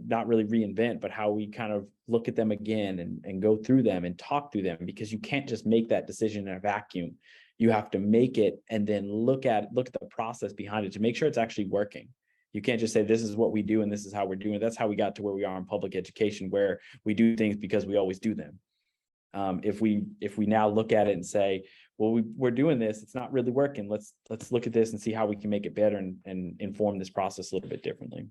not really reinvent, but how we kind of look at them again and go through them and talk through them, because you can't just make that decision in a vacuum. You have to make it and then look at the process behind it to make sure it's actually working. You can't just say, this is what we do and this is how we're doing it. That's how we got to where we are in public education, where we do things because we always do them. If we now look at it and say, well, we're doing this, it's not really working. Let's look at this and see how we can make it better and inform this process a little bit differently.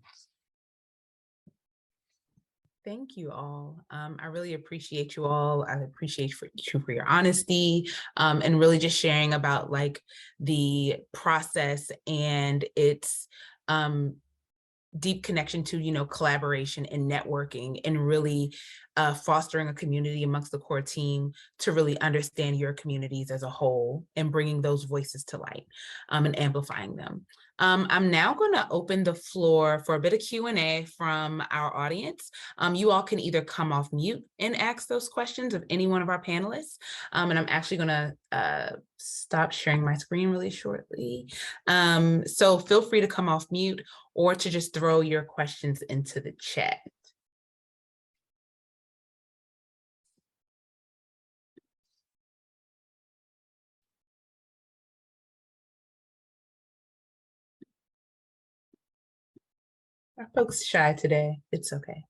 Thank you all. I really appreciate you all. I appreciate you for your honesty and really just sharing about like the process and its deep connection to, collaboration and networking, and really fostering a community amongst the core team to really understand your communities as a whole and bringing those voices to light and amplifying them. I'm now going to open the floor for a bit of Q&A from our audience. You all can either come off mute and ask those questions of any one of our panelists. And I'm actually going to stop sharing my screen really shortly. So feel free to come off mute or to just throw your questions into the chat. Our folks shy today. It's okay.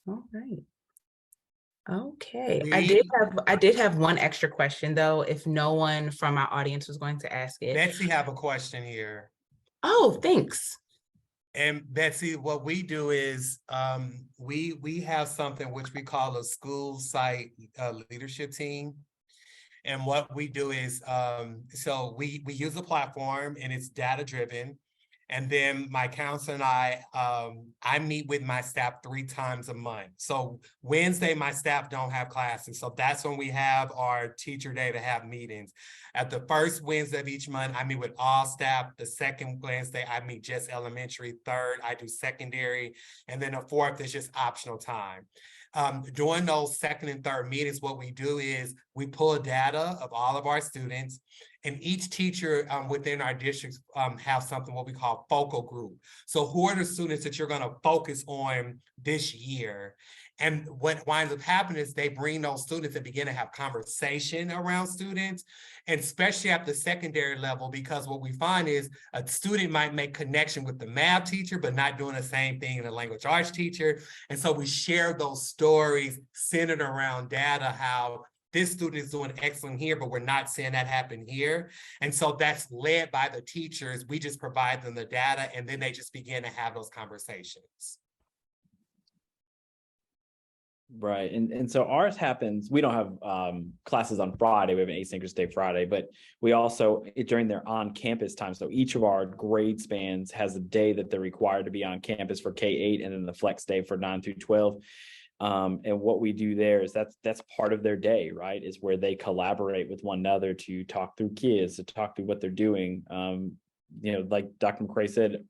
All right. Okay. I did have one extra question though, if no one from our audience was going to ask it. Betsy have a question here. Oh, thanks. And Betsy, what we do is we have something which we call a school site leadership team. And what we do is, so we use a platform and it's data driven. And then my counselor and I meet with my staff 3 times a month. So Wednesday, my staff don't have classes. So that's when we have our teacher day to have meetings. At the first Wednesday of each month, I meet with all staff. The second Wednesday, I meet just elementary. Third, I do secondary. And then the fourth is just optional time. During those second and third meetings, what we do is we pull data of all of our students, and each teacher within our districts have something what we call focal group. So who are the students that you're going to focus on this year? And what winds up happening is they bring those students and begin to have conversation around students, and especially at the secondary level, because what we find is a student might make connection with the math teacher, but not doing the same thing in the language arts teacher. And so we share those stories centered around data, how this student is doing excellent here, but we're not seeing that happen here. And so that's led by the teachers. We just provide them the data, and then they just begin to have those conversations. Right. And so ours happens, we don't have classes on Friday. We have an asynchronous day Friday, but we also, during their on-campus time, so each of our grade spans has a day that they're required to be on campus for K-8, and then the flex day for 9 through 12. And what we do there is that's part of their day, right? Is where they collaborate with one another to talk through kids, to talk through what they're doing. Like Dr. McCray said,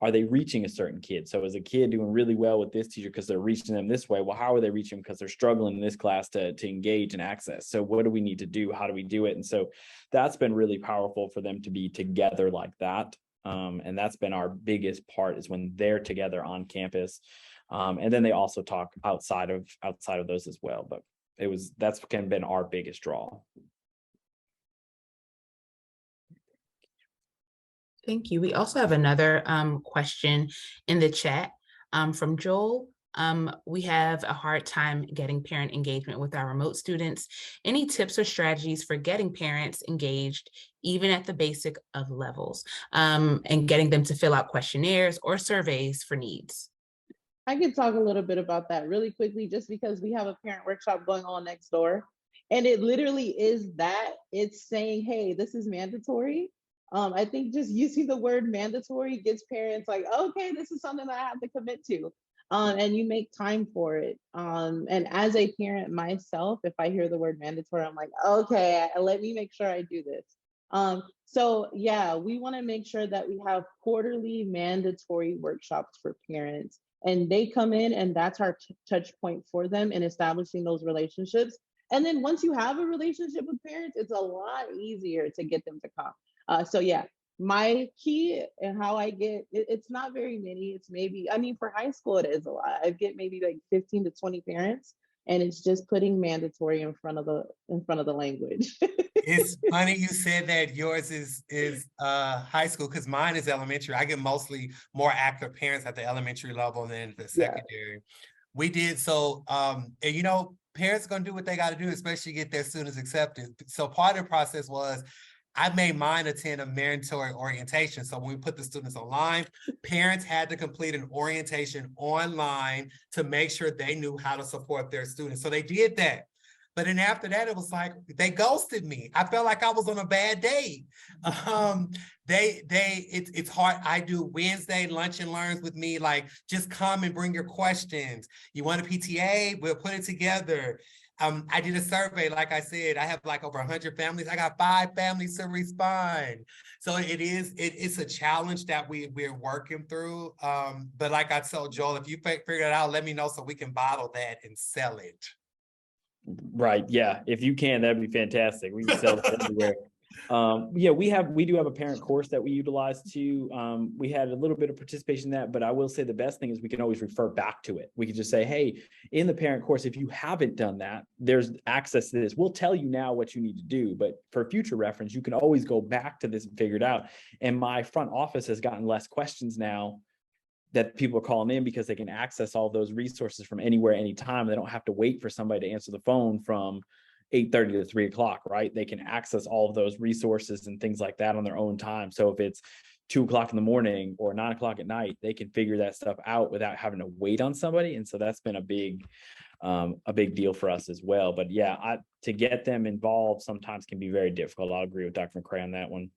are they reaching a certain kid? So is a kid doing really well with this teacher because they're reaching them this way? Well, how are they reaching them? Because they're struggling in this class to engage and access. So what do we need to do? How do we do it? And so that's been really powerful for them to be together like that. And that's been our biggest part, is when they're together on campus. And then they also talk outside of those as well. But that's kind of been our biggest draw. Thank you. We also have another question in the chat from Joel. We have a hard time getting parent engagement with our remote students. Any tips or strategies for getting parents engaged, even at the basic of levels, and getting them to fill out questionnaires or surveys for needs? I could talk a little bit about that really quickly, just because we have a parent workshop going on next door. And it literally is that. It's saying, hey, this is mandatory. I think just using the word mandatory gets parents like, okay, this is something that I have to commit to. And you make time for it. And as a parent myself, if I hear the word mandatory, I'm like, okay, let me make sure I do this. So yeah, we want to make sure that we have quarterly mandatory workshops for parents, and they come in, and that's our touch point for them in establishing those relationships. And then once you have a relationship with parents, it's a lot easier to get them to come. So yeah, my key and how I get it's not very many. It's maybe, I mean, for high school, it is a lot. I get maybe like 15 to 20 parents, and it's just putting mandatory in front of the language. It's funny you said that yours is high school, because mine is elementary. I get mostly more active parents at the elementary level than the secondary. Yeah. We did so, and parents are gonna do what they got to do, especially get their students accepted. So part of the process was, I made mine attend a mandatory orientation. So when we put the students online, parents had to complete an orientation online to make sure they knew how to support their students. So they did that. But then after that, it was like, they ghosted me. I felt like I was on a bad date. It's hard. I do Wednesday lunch and learns with me, like, just come and bring your questions. You want a PTA? We'll put it together. I did a survey, like I said, I have like over 100 families. I got 5 families to respond. So it's a challenge that we're working through. But like I told Joel, if you figure it out, let me know so we can bottle that and sell it. Right. Yeah. If you can, that'd be fantastic. We can sell it everywhere. Yeah, we do have a parent course that we utilize too. We had a little bit of participation in that, but I will say the best thing is we can always refer back to it. We can just say, hey, in the parent course, if you haven't done that, there's access to this. We'll tell you now what you need to do, but for future reference, you can always go back to this and figure it out. And my front office has gotten less questions now that people are calling in, because they can access all those resources from anywhere, anytime. They don't have to wait for somebody to answer the phone from 8:30 to 3 o'clock, right? They can access all of those resources and things like that on their own time. So if it's 2 o'clock in the morning or 9 o'clock at night, they can figure that stuff out without having to wait on somebody. And so that's been a big deal for us as well. But yeah, to get them involved sometimes can be very difficult. I'll agree with Dr. McCray on that one.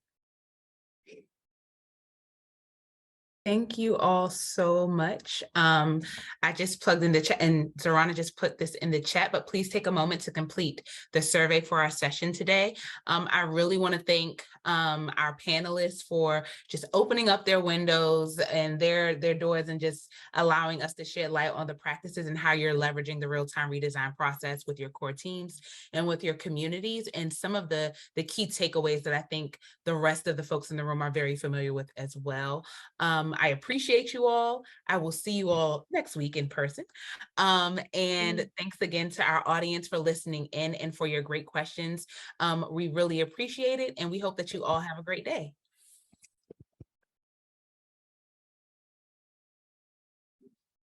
Thank you all so much. I just plugged in the chat, and Zorana just put this in the chat, but please take a moment to complete the survey for our session today. I really want to thank our panelists for just opening up their windows and their doors and just allowing us to shed light on the practices and how you're leveraging the real-time redesign process with your core teams and with your communities, and some of the key takeaways that I think the rest of the folks in the room are very familiar with as well. I appreciate you all. I will see you all next week in person. And thanks again to our audience for listening in and for your great questions. We really appreciate it, and we hope that you all have a great day.